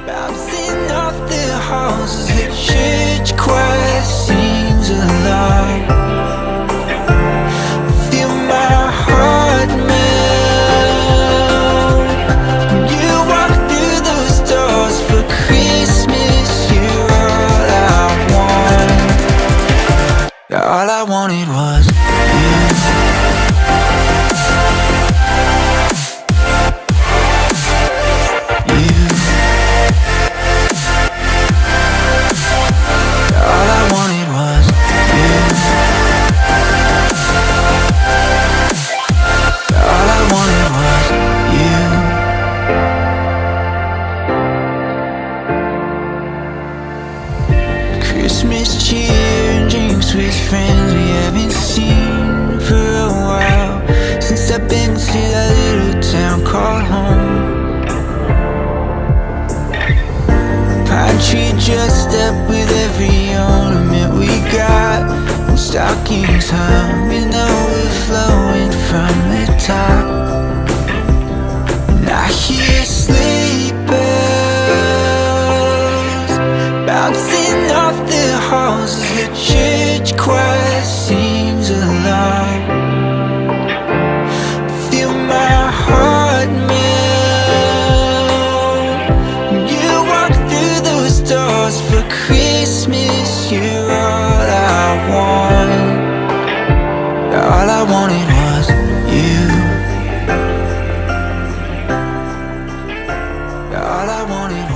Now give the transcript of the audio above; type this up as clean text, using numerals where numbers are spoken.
Bouncing off the halls as the church choir sings along. Feel my heart melt when you walk through those doors for Christmas. You're all I want. All I wanted was you. Christmas cheer and drinks with friends we haven't seen for a while, since I've been to that little town called home. Pine tree dressed up with every ornament we got, and stockings hung with no overflowing from the top. And I hear sleigh bells bouncing off the halls as the church choir sings along. Feel my heart melt when you walk through those doors for Christmas. You're all I want. All I wanted was you. All I wanted was